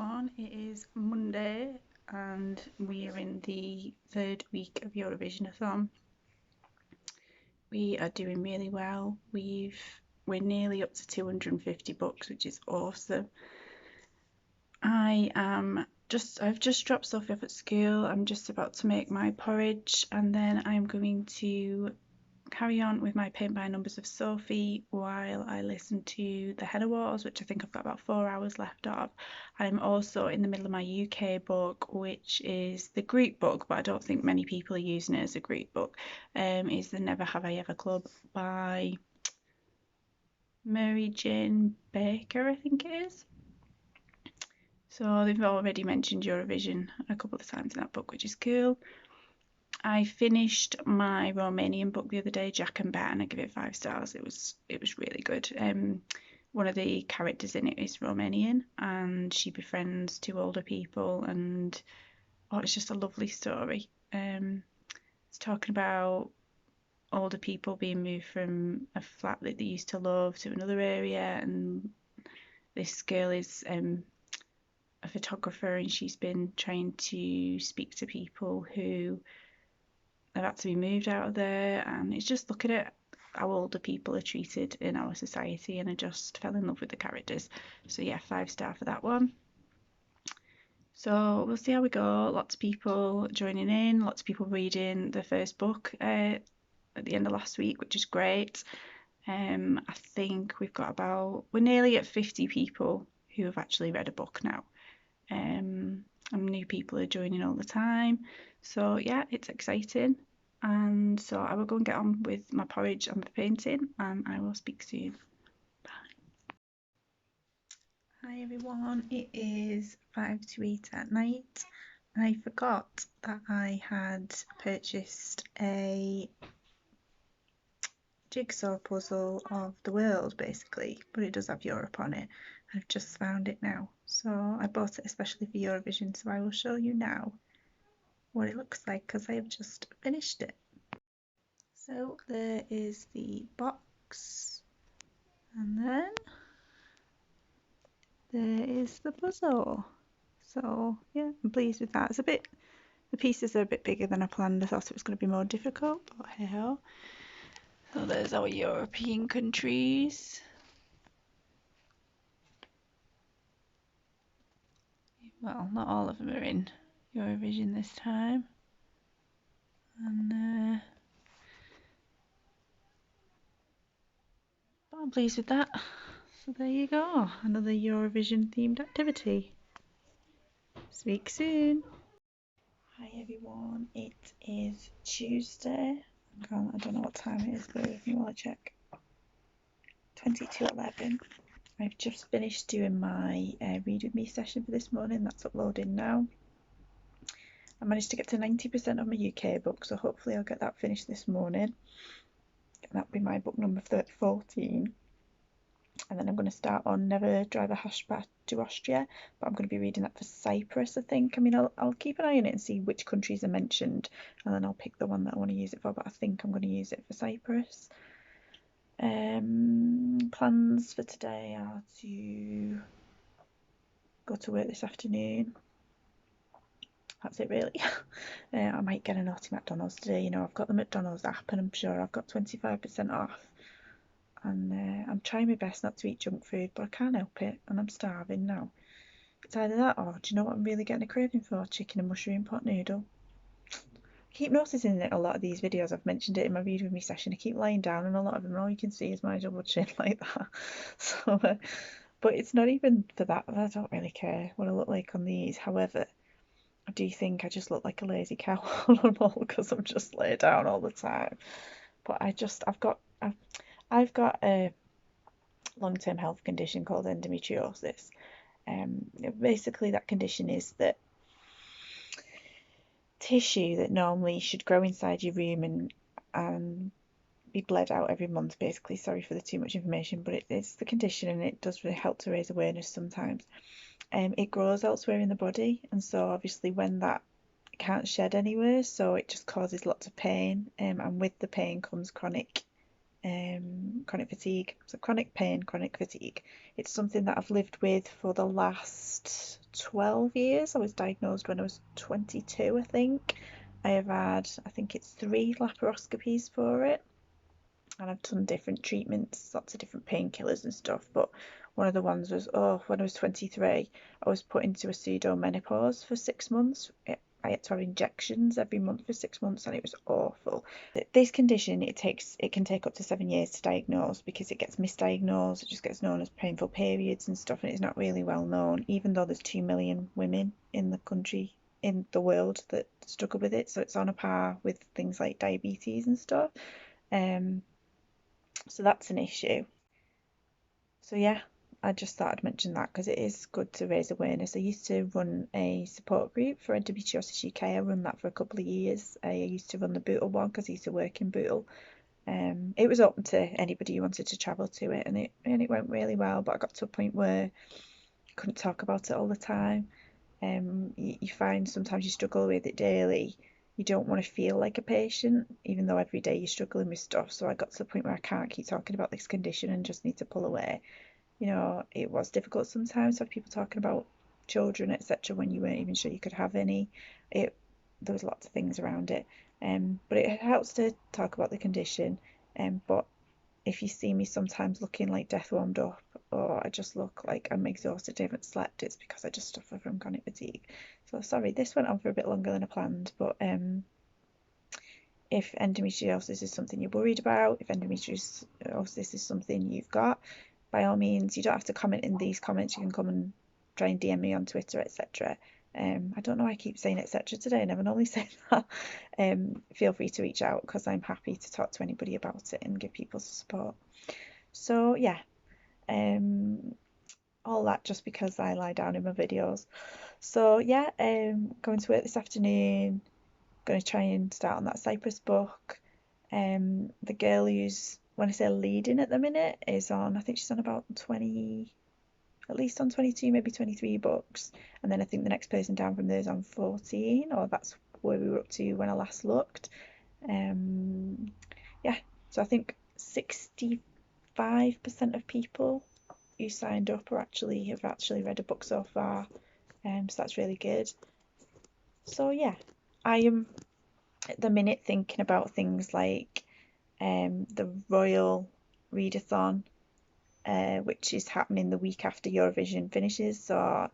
everyone, it is Monday and we are in the third week of Eurovisionathon. We are doing really well. We're nearly up to 250 books, which is awesome. I've just dropped Sophie off at school. I'm just about to make my porridge and then I'm going to carry on with my paint by numbers of Sophie while I listen to the Header Wars, which I think I've got about 4 hours left of. I'm also in the middle of my UK book, which is the Greek book, but I don't think many people are using it as a Greek book. Is the Never Have I Ever Club by Mary Jane Baker, I think it is. So they've already mentioned Eurovision a couple of times in that book, which is cool. I finished my Romanian book the other day, Jack and Bet, and I give it 5 stars. It was really good. One of the characters in it is Romanian, and she befriends 2 older people, and it's just a lovely story. It's talking about older people being moved from a flat that they used to love to another area, and this girl is a photographer, and she's been trying to speak to people who have had to be moved out of there, and it's just looking at how older people are treated in our society, and I just fell in love with the characters. So yeah, 5 star for that one. So we'll see how we go. Lots of people joining in, lots of people reading the first book at the end of last week, which is great. I think we're nearly at 50 people who have actually read a book now. And new people are joining all the time, so yeah, it's exciting. And so I will go and get on with my porridge and my painting, and I will speak soon. Bye. Hi everyone, it is 5 to 8 at night. I forgot that I had purchased a jigsaw puzzle of the world basically, but it does have Europe on it. I've just found it now, so I bought it especially for Eurovision, so I will show you now what it looks like because I have just finished it. So there is the box, and then there is the puzzle. So yeah, I'm pleased with that. The pieces are a bit bigger than I planned. I thought it was going to be more difficult, but hey ho. So there's our European countries. Well, not all of them are in Eurovision this time. And but I'm pleased with that. So there you go, another Eurovision themed activity. Speak soon. Hi everyone, it is Tuesday. I don't know what time it is, but if you want to check, 22:11. I've just finished doing my Read With Me session for this morning. That's uploading now. I managed to get to 90% of my UK book, so hopefully I'll get that finished this morning. And that'll be my book number 14. And then I'm going to start on Never Drive a Hatchback to Austria, but I'm going to be reading that for Cyprus, I think. I mean, I'll keep an eye on it and see which countries are mentioned, and then I'll pick the one that I want to use it for, but I think I'm going to use it for Cyprus. Plans for today are to go to work this afternoon. That's it really. I might get a naughty McDonald's today. You know, I've got the McDonald's app and I'm sure I've got 25% off. And I'm trying my best not to eat junk food, but I can't help it, and I'm starving now. It's either that or, do you know what I'm really getting a craving for? Chicken and mushroom pot noodle. I keep noticing that a lot of these videos, I've mentioned it in my Read With Me session, I keep lying down and a lot of them, all you can see is my double chin like that. So, but it's not even for that. I don't really care what I look like on these. However, I do think I just look like a lazy cow on all because I'm just laid down all the time. But I've got a long-term health condition called endometriosis. Basically that condition is that tissue that normally should grow inside your room and be bled out every month, basically. Sorry for the too much information, but it's the condition, and it does really help to raise awareness sometimes. It grows elsewhere in the body, and so obviously when that can't shed anywhere, so it just causes lots of pain, and with the pain comes chronic fatigue. So chronic pain, chronic fatigue. It's something that I've lived with for the last 12 years. I was diagnosed when I was 22, I think. I have had, I think it's 3 laparoscopies for it, and I've done different treatments, lots of different painkillers and stuff. But one of the ones was, when I was 23, I was put into a pseudo menopause for 6 months. I had to have injections every month for 6 months, and it was awful. This condition, it can take up to 7 years to diagnose because it gets misdiagnosed. It just gets known as painful periods and stuff, and it's not really well known, even though there's 2 million women in the country, in the world, that struggle with it. So it's on a par with things like diabetes and stuff. So that's an issue. So yeah, I just thought I'd mention that because it is good to raise awareness. I used to run a support group for Endometriosis UK. I run that for a couple of years. I used to run the Bootle one because I used to work in Bootle. It was open to anybody who wanted to travel to it, and it went really well. But I got to a point where I couldn't talk about it all the time. You find sometimes you struggle with it daily. You don't want to feel like a patient, even though every day you're struggling with stuff. So I got to the point where I can't keep talking about this condition and just need to pull away. It was difficult sometimes to have people talking about children, etc., when you weren't even sure you could have any. There was lots of things around it. But it helps to talk about the condition. But if you see me sometimes looking like death warmed up, or I just look like I'm exhausted, I haven't slept, it's because I just suffer from chronic fatigue. So sorry, this went on for a bit longer than I planned, but if endometriosis is something you're worried about, if endometriosis is something you've got, by all means, you don't have to comment in these comments. You can come and try and DM me on Twitter, etc. I don't know why I keep saying etc. today. I never normally say that. Feel free to reach out because I'm happy to talk to anybody about it and give people support. So yeah, all that just because I lie down in my videos. So yeah, going to work this afternoon. Going to try and start on that Cyprus book. The girl who's, when I say leading at the minute, is on, I think she's on about 20, at least on 22, maybe 23 books. And then I think the next person down from there is on 14, or that's where we were up to when I last looked. Yeah, so I think 65% of people who signed up have actually read a book so far. So that's really good. So yeah, I am at the minute thinking about things like the Royal Readathon, which is happening the week after Eurovision finishes. So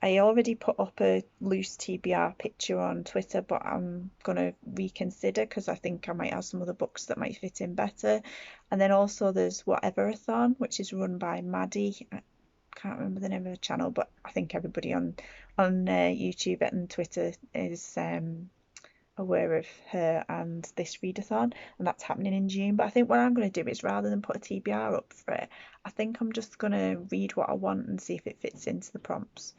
I already put up a loose TBR picture on Twitter, but I'm going to reconsider because I think I might have some other books that might fit in better. And then also there's Whateverathon, which is run by Maddie. I can't remember the name of the channel, but I think everybody on YouTube and Twitter is aware of her and this readathon, and that's happening in June. But I think what I'm going to do is, rather than put a TBR up for it, I think I'm just going to read what I want and see if it fits into the prompts.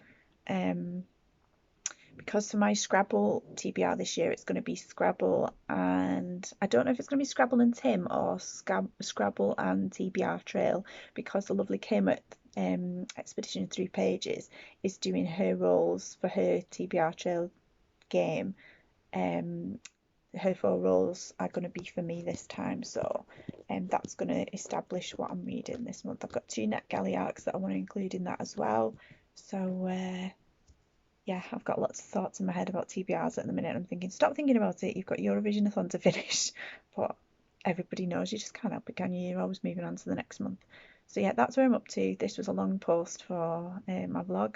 Because for my Scrabble TBR this year, it's going to be Scrabble, and I don't know if it's going to be Scrabble and Tim or Scrabble and TBR Trail, because the lovely Kim at Expedition 3 Pages is doing her roles for her TBR Trail game. Her 4 roles are going to be for me this time, so that's going to establish what I'm reading this month. I've got 2 NetGalley arcs that I want to include in that as well. So yeah, I've got lots of thoughts in my head about TBRs at the minute. I'm thinking, stop thinking about it. You've got Eurovisionathon to finish, but everybody knows you just can't help it, can you? You're always moving on to the next month. So yeah, that's where I'm up to. This was a long post for my vlog,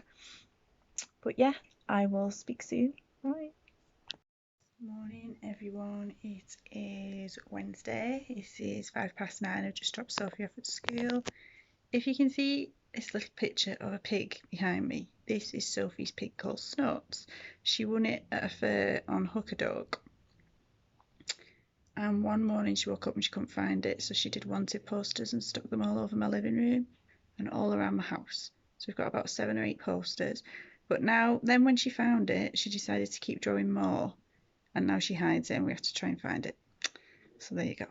but yeah, I will speak soon. Bye. Morning everyone, it is Wednesday. It is 9:05. I've just dropped Sophie off at school. If you can see this little picture of a pig behind me, this is Sophie's pig called Snots. She won it at a fair on Hookerdog, and one morning she woke up and she couldn't find it, so she did wanted posters and stuck them all over my living room and all around my house. So we've got about 7 or 8 posters. But then when she found it, she decided to keep drawing more, and now she hides it and we have to try and find it. So there you go.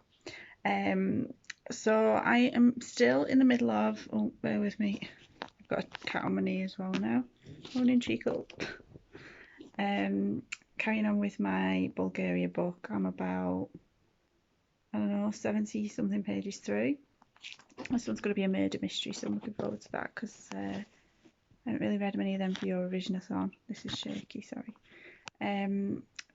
So I am still in the middle of, oh, bear with me, I've got a cat on my knee as well now. Morning, Treacle. Carrying on with my Bulgaria book. I'm about, I don't know, 70 something pages through. This one's going to be a murder mystery, so I'm looking forward to that because I I haven't really read many of them for Eurovisionathon. This is shaky, sorry.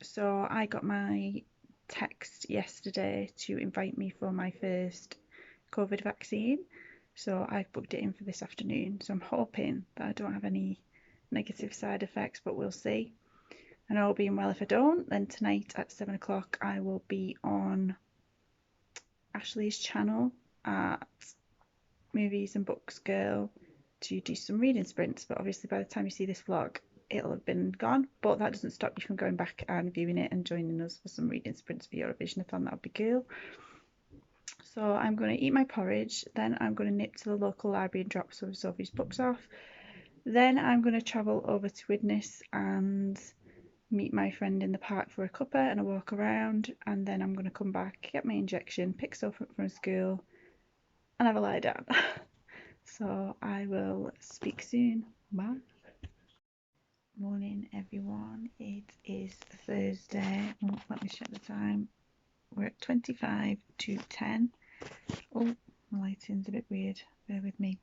So I got my text yesterday to invite me for my first COVID vaccine. So I've booked it in for this afternoon. So I'm hoping that I don't have any negative side effects, but we'll see. And all being well, if I don't, then tonight at 7 o'clock I will be on Ashley's channel at Movies and Books Girl to do some reading sprints. But obviously by the time you see this vlog, it'll have been gone. But that doesn't stop you from going back and viewing it and joining us for some reading sprints for Eurovisionathon. That would be cool. So I'm going to eat my porridge, then I'm going to nip to the local library and drop some of Sophie's books off. Then I'm going to travel over to Widnes and meet my friend in the park for a cuppa and a walk around, and then I'm going to come back, get my injection, pick Sophie up from school and have a lie down. So I will speak soon. Bye. Morning everyone, it is Thursday. Let me check the time. We're at 25 to 10. Oh, my lighting's a bit weird, bear with me.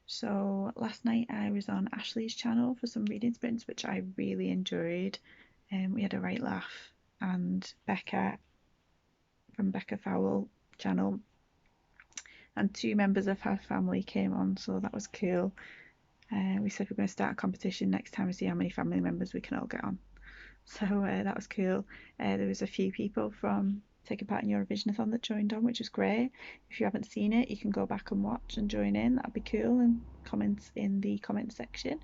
So last night I was on Ashley's channel for some reading sprints, which I really enjoyed. We had a right laugh, and Becca from Becca Fowle channel and 2 members of her family came on, so that was cool. We said we're going to start a competition next time and see how many family members we can all get on. So that was cool. There was a few people from taking part in Eurovisionathon that joined on, which was great. If you haven't seen it, you can go back and watch and join in. That'd be cool, and comments in the comment section.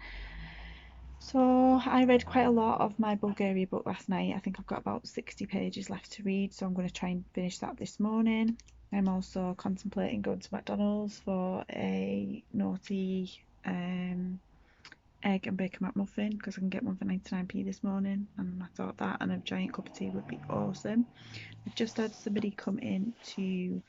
So I read quite a lot of my Bulgaria book last night. I think I've got about 60 pages left to read, so I'm going to try and finish that this morning. I'm also contemplating going to McDonald's for a naughty egg and bacon McMuffin, because I can get one for 99p this morning, and I thought that and a giant cup of tea would be awesome. We've just had somebody come in to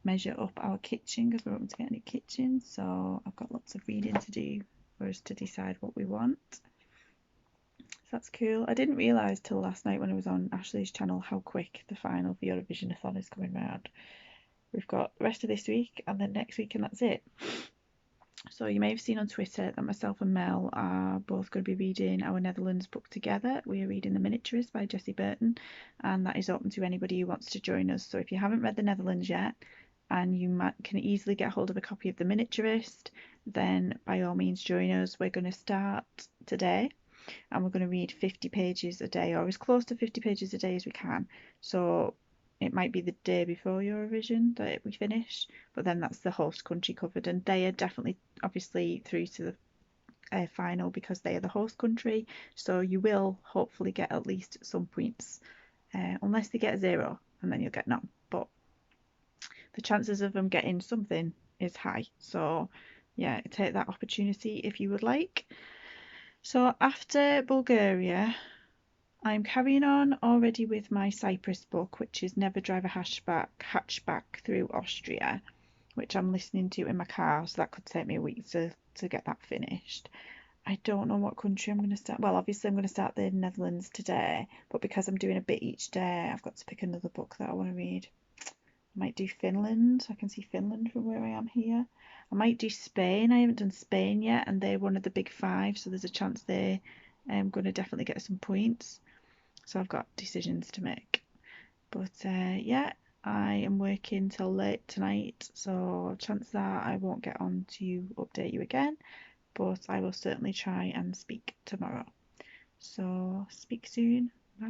measure up our kitchen because we're open to get a new kitchen, so I've got lots of reading to do for us to decide what we want. So that's cool. I didn't realise till last night when I was on Ashley's channel how quick the final for Eurovisionathon is coming round. We've got the rest of this week and then next week, and that's it. So you may have seen on Twitter that myself and Mel are both going to be reading our Netherlands book together. We are reading The Miniaturist by Jessie Burton, and that is open to anybody who wants to join us. So if you haven't read The Netherlands yet and you can easily get hold of a copy of The Miniaturist, then by all means join us. We're going to start today and we're going to read 50 pages a day, or as close to 50 pages a day as we can. So it might be the day before Eurovision that we finish, but then that's the host country covered, and they are definitely obviously through to the final because they are the host country, so you will hopefully get at least some points, unless they get 0 and then you'll get none, but the chances of them getting something is high. So yeah, take that opportunity if you would like. So after Bulgaria, I'm carrying on already with my Cyprus book, which is Never Drive a Hatchback Through Austria, which I'm listening to in my car, so that could take me a week to get that finished. I don't know what country I'm going to start. Well, obviously I'm going to start the Netherlands today, but because I'm doing a bit each day, I've got to pick another book that I want to read. I might do Finland. I can see Finland from where I am here. I might do Spain. I haven't done Spain yet, and they're one of the big 5, so there's a chance they're going to definitely get some points. So I've got decisions to make. But yeah, I am working till late tonight, so chances are I won't get on to update you again, but I will certainly try and speak tomorrow. So speak soon. Bye.